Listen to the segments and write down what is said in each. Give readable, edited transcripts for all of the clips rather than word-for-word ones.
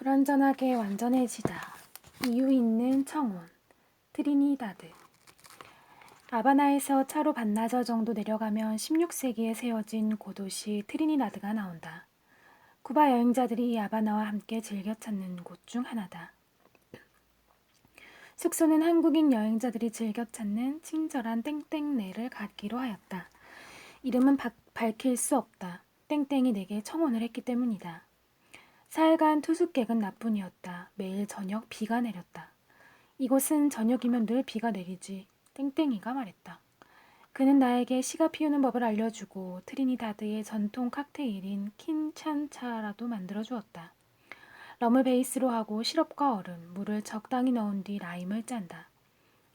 불완전하게 완전해지다. 이유 있는 청혼. 트리니다드. 아바나에서 차로 반나절 정도 내려가면 16세기에 세워진 고도시 트리니다드가 나온다. 쿠바 여행자들이 이 아바나와 함께 즐겨 찾는 곳 중 하나다. 숙소는 한국인 여행자들이 즐겨 찾는 친절한 땡땡네를 갖기로 하였다. 이름은 밝힐 수 없다. 땡땡이 내게 청혼을 했기 때문이다. 사흘간 투숙객은 나뿐이었다. 매일 저녁 비가 내렸다. 이곳은 저녁이면 늘 비가 내리지. 땡땡이가 말했다. 그는 나에게 시가 피우는 법을 알려주고 트리니다드의 전통 칵테일인 킨찬차라도 만들어주었다. 럼을 베이스로 하고 시럽과 얼음, 물을 적당히 넣은 뒤 라임을 짠다.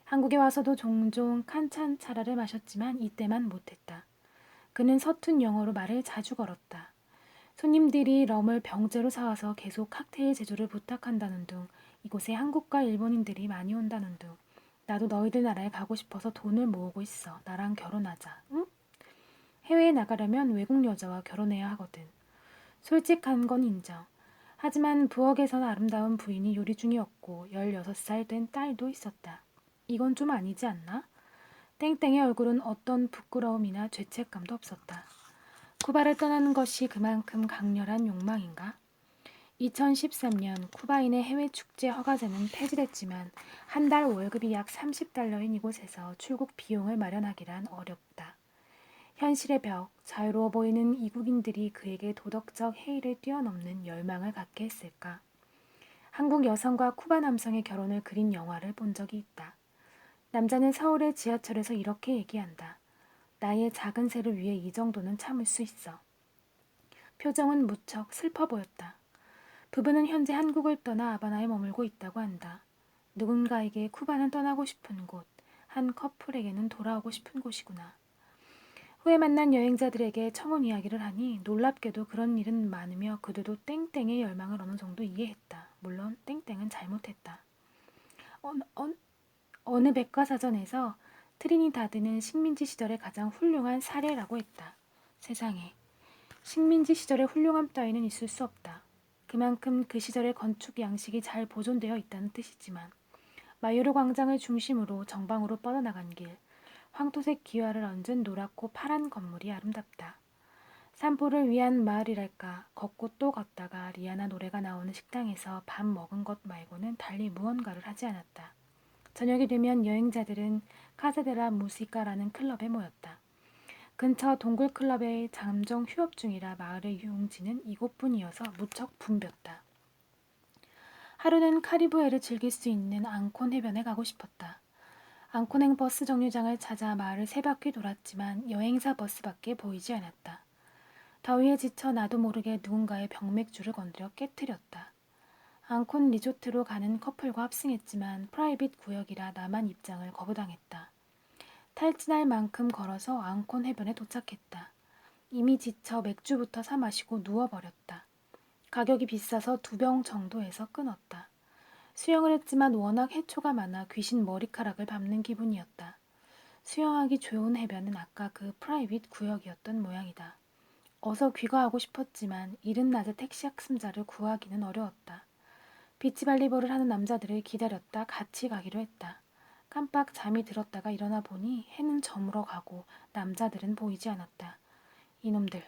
한국에 와서도 종종 칸찬차라를 마셨지만 이때만 못했다. 그는 서툰 영어로 말을 자주 걸었다. 손님들이 럼을 병째로 사와서 계속 칵테일 제조를 부탁한다는 둥, 이곳에 한국과 일본인들이 많이 온다는 둥, 나도 너희들 나라에 가고 싶어서 돈을 모으고 있어. 나랑 결혼하자. 응? 해외에 나가려면 외국 여자와 결혼해야 하거든. 솔직한 건 인정. 하지만 부엌에선 아름다운 부인이 요리 중이었고 16살 된 딸도 있었다. 이건 좀 아니지 않나? 땡땡의 얼굴은 어떤 부끄러움이나 죄책감도 없었다. 쿠바를 떠나는 것이 그만큼 강렬한 욕망인가? 2013년 쿠바인의 해외 축제 허가제는 폐지됐지만 한 달 월급이 약 30달러인 이곳에서 출국 비용을 마련하기란 어렵다. 현실의 벽, 자유로워 보이는 이국인들이 그에게 도덕적 해이를 뛰어넘는 열망을 갖게 했을까? 한국 여성과 쿠바 남성의 결혼을 그린 영화를 본 적이 있다. 남자는 서울의 지하철에서 이렇게 얘기한다. 나의 작은 새를 위해 이 정도는 참을 수 있어. 표정은 무척 슬퍼 보였다. 부부는 현재 한국을 떠나 아바나에 머물고 있다고 한다. 누군가에게 쿠바는 떠나고 싶은 곳, 한 커플에게는 돌아오고 싶은 곳이구나. 후에 만난 여행자들에게 청혼 이야기를 하니 놀랍게도 그런 일은 많으며 그들도 땡땡의 열망을 어느 정도 이해했다. 물론 땡땡은 잘못했다. 어느 백과사전에서 트리니다드는 식민지 시절의 가장 훌륭한 사례라고 했다. 세상에. 식민지 시절의 훌륭함 따위는 있을 수 없다. 그만큼 그 시절의 건축 양식이 잘 보존되어 있다는 뜻이지만 마요르 광장을 중심으로 정방으로 뻗어나간 길, 황토색 기와를 얹은 노랗고 파란 건물이 아름답다. 산보를 위한 마을이랄까. 걷고 또 걷다가 리아나 노래가 나오는 식당에서 밥 먹은 것 말고는 달리 무언가를 하지 않았다. 저녁이 되면 여행자들은 카세데라 무시카라는 클럽에 모였다. 근처 동굴클럽의 잠정 휴업 중이라 마을의 유흥지는 이곳뿐이어서 무척 붐볐다. 하루는 카리브해를 즐길 수 있는 앙콘 해변에 가고 싶었다. 앙콘행 버스 정류장을 찾아 마을을 세 바퀴 돌았지만 여행사 버스밖에 보이지 않았다. 더위에 지쳐 나도 모르게 누군가의 병맥주를 건드려 깨트렸다. 앙콘 리조트로 가는 커플과 합승했지만 프라이빗 구역이라 나만 입장을 거부당했다. 탈진할 만큼 걸어서 앙콘 해변에 도착했다. 이미 지쳐 맥주부터 사 마시고 누워버렸다. 가격이 비싸서 2병 정도에서 끊었다. 수영을 했지만 워낙 해초가 많아 귀신 머리카락을 밟는 기분이었다. 수영하기 좋은 해변은 아까 그 프라이빗 구역이었던 모양이다. 어서 귀가하고 싶었지만 이른 낮에 택시 학습자를 구하기는 어려웠다. 비치발리볼을 하는 남자들을 기다렸다 같이 가기로 했다. 깜빡 잠이 들었다가 일어나 보니 해는 저물어 가고 남자들은 보이지 않았다. 이놈들.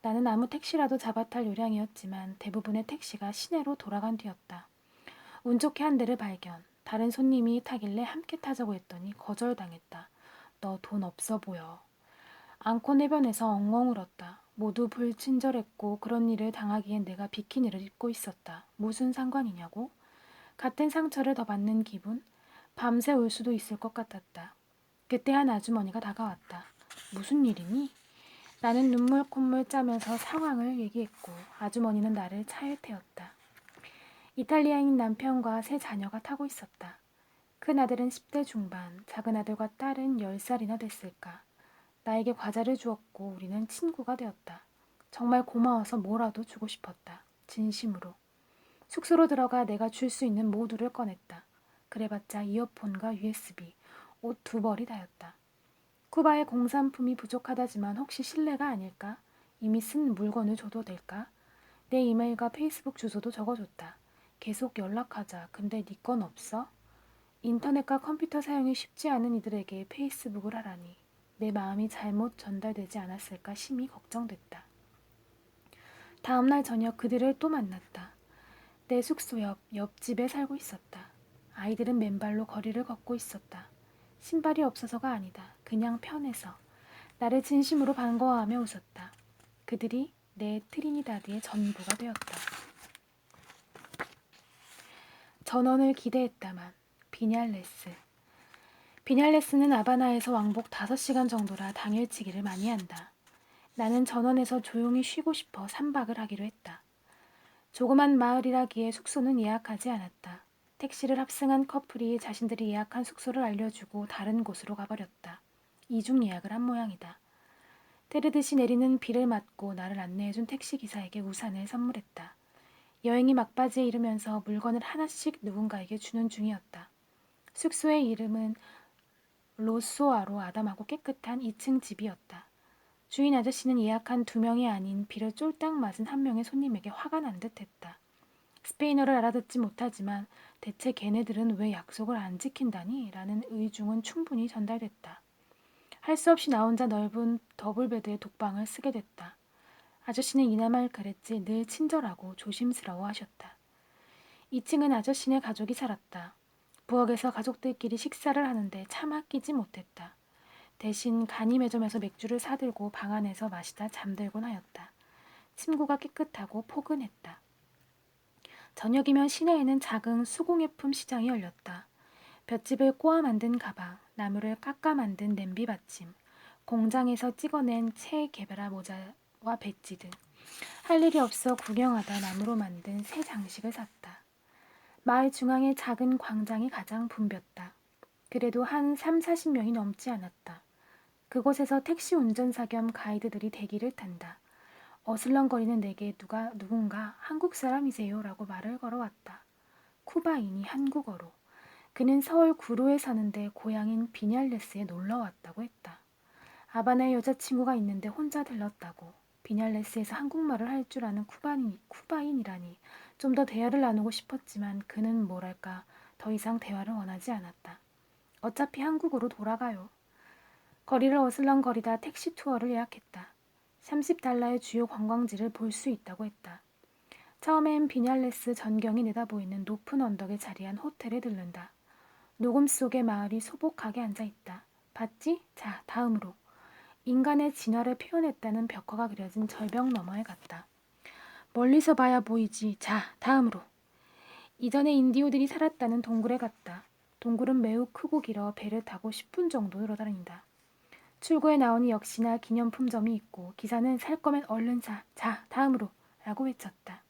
나는 아무 택시라도 잡아탈 요량이었지만 대부분의 택시가 시내로 돌아간 뒤였다. 운 좋게 한 대를 발견. 다른 손님이 타길래 함께 타자고 했더니 거절당했다. 너 돈 없어 보여. 앙콘 해변에서 엉엉 울었다. 모두 불친절했고 그런 일을 당하기엔 내가 비키니를 입고 있었다. 무슨 상관이냐고? 같은 상처를 더 받는 기분? 밤새 울 수도 있을 것 같았다. 그때 한 아주머니가 다가왔다. 무슨 일이니? 나는 눈물 콧물 짜면서 상황을 얘기했고 아주머니는 나를 차에 태웠다. 이탈리아인 남편과 세 자녀가 타고 있었다. 큰 아들은 10대 중반, 작은 아들과 딸은 10살이나 됐을까. 나에게 과자를 주었고 우리는 친구가 되었다. 정말 고마워서 뭐라도 주고 싶었다. 진심으로. 숙소로 들어가 내가 줄 수 있는 모두를 꺼냈다. 그래봤자 이어폰과 USB, 옷 2벌이 다였다. 쿠바의 공산품이 부족하다지만 혹시 실례가 아닐까? 이미 쓴 물건을 줘도 될까? 내 이메일과 페이스북 주소도 적어줬다. 계속 연락하자. 근데 네 건 없어? 인터넷과 컴퓨터 사용이 쉽지 않은 이들에게 페이스북을 하라니. 내 마음이 잘못 전달되지 않았을까 심히 걱정됐다. 다음날 저녁 그들을 또 만났다. 내 숙소 옆집에 살고 있었다. 아이들은 맨발로 거리를 걷고 있었다. 신발이 없어서가 아니다. 그냥 편해서. 나를 진심으로 반가워하며 웃었다. 그들이 내 트리니다드의 전부가 되었다. 전원을 기대했다만 비냘레스. 비냘레스는 아바나에서 왕복 5시간 정도라 당일치기를 많이 한다. 나는 전원에서 조용히 쉬고 싶어 3박을 하기로 했다. 조그만 마을이라기에 숙소는 예약하지 않았다. 택시를 합승한 커플이 자신들이 예약한 숙소를 알려주고 다른 곳으로 가버렸다. 이중 예약을 한 모양이다. 때리듯이 내리는 비를 맞고 나를 안내해준 택시기사에게 우산을 선물했다. 여행이 막바지에 이르면서 물건을 하나씩 누군가에게 주는 중이었다. 숙소의 이름은 로쏘아로 아담하고 깨끗한 2층 집이었다. 주인 아저씨는 예약한 2명이 아닌 비를 쫄딱 맞은 1명의 손님에게 화가 난 듯했다. 스페인어를 알아듣지 못하지만 대체 걔네들은 왜 약속을 안 지킨다니? 라는 의중은 충분히 전달됐다. 할 수 없이 나 혼자 넓은 더블베드의 독방을 쓰게 됐다. 아저씨는 이나말 그랬지 늘 친절하고 조심스러워 하셨다. 2층은 아저씨네 가족이 살았다. 부엌에서 가족들끼리 식사를 하는데 차마 끼지 못했다. 대신 간이 매점에서 맥주를 사들고 방 안에서 마시다 잠들곤 하였다. 침구가 깨끗하고 포근했다. 저녁이면 시내에는 작은 수공예품 시장이 열렸다. 볏짚을 꼬아 만든 가방, 나무를 깎아 만든 냄비 받침, 공장에서 찍어낸 체 개베라 모자와 배지 등 할 일이 없어 구경하다 나무로 만든 새 장식을 샀다. 마을 중앙의 작은 광장이 가장 붐볐다. 그래도 한 3, 40명이 넘지 않았다. 그곳에서 택시 운전사 겸 가이드들이 대기를 탄다. 어슬렁거리는 내게 누군가 한국 사람이세요? 라고 말을 걸어왔다. 쿠바인이 한국어로. 그는 서울 구로에 사는데 고향인 비냘레스에 놀러 왔다고 했다. 아바나에 여자친구가 있는데 혼자 들렀다고. 비냘레스에서 한국말을 할 줄 아는 쿠바인이라니 좀 더 대화를 나누고 싶었지만 그는 뭐랄까 더 이상 대화를 원하지 않았다. 어차피 한국으로 돌아가요. 거리를 어슬렁거리다 택시 투어를 예약했다. 30달러의 주요 관광지를 볼 수 있다고 했다. 처음엔 비냘레스 전경이 내다보이는 높은 언덕에 자리한 호텔에 들른다. 녹음 속의 마을이 소복하게 앉아있다. 봤지? 자, 다음으로. 인간의 진화를 표현했다는 벽화가 그려진 절벽 너머에 갔다. 멀리서 봐야 보이지. 자, 다음으로. 이전에 인디오들이 살았다는 동굴에 갔다. 동굴은 매우 크고 길어 배를 타고 10분 정도 돌아다닌다. 출구에 나오니 역시나 기념품점이 있고 기사는 살 거면 얼른 사. 자, 다음으로. 라고 외쳤다.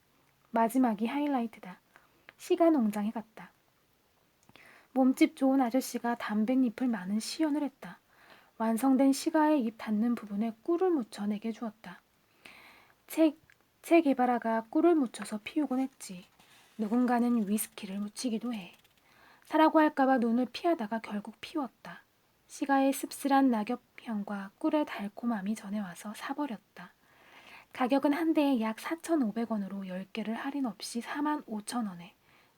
마지막이 하이라이트다. 시가 농장에 갔다. 몸집 좋은 아저씨가 담뱃잎을 많은 시연을 했다. 완성된 시가의 잎 닿는 부분에 꿀을 묻혀 내게 주었다. 체 게바라가 꿀을 묻혀서 피우곤 했지. 누군가는 위스키를 묻히기도 해. 사라고 할까봐 눈을 피하다가 결국 피웠다. 시가의 씁쓸한 낙엽향과 꿀의 달콤함이 전해와서 사버렸다. 가격은 한 대에 약 4,500원으로 10개를 할인 없이 45,000원에.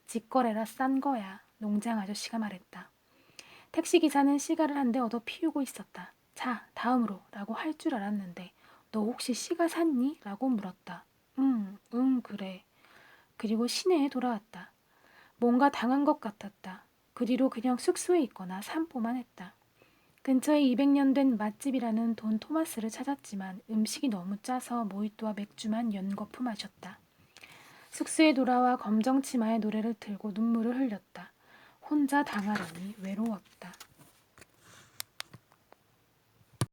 직거래라 싼 거야. 농장 아저씨가 말했다. 택시기사는 시가를 한 대 얻어 피우고 있었다. 자, 다음으로 라고 할 줄 알았는데 너 혹시 시가 샀니? 라고 물었다. 그래. 그리고 시내에 돌아왔다. 뭔가 당한 것 같았다. 그 뒤로 그냥 숙소에 있거나 산보만 했다. 근처에 200년 된 맛집이라는 돈 토마스를 찾았지만 음식이 너무 짜서 모히또와 맥주만 연거푸 마셨다. 숙소에 돌아와 검정 치마에 노래를 틀고 눈물을 흘렸다. 혼자 당하려니 외로웠다.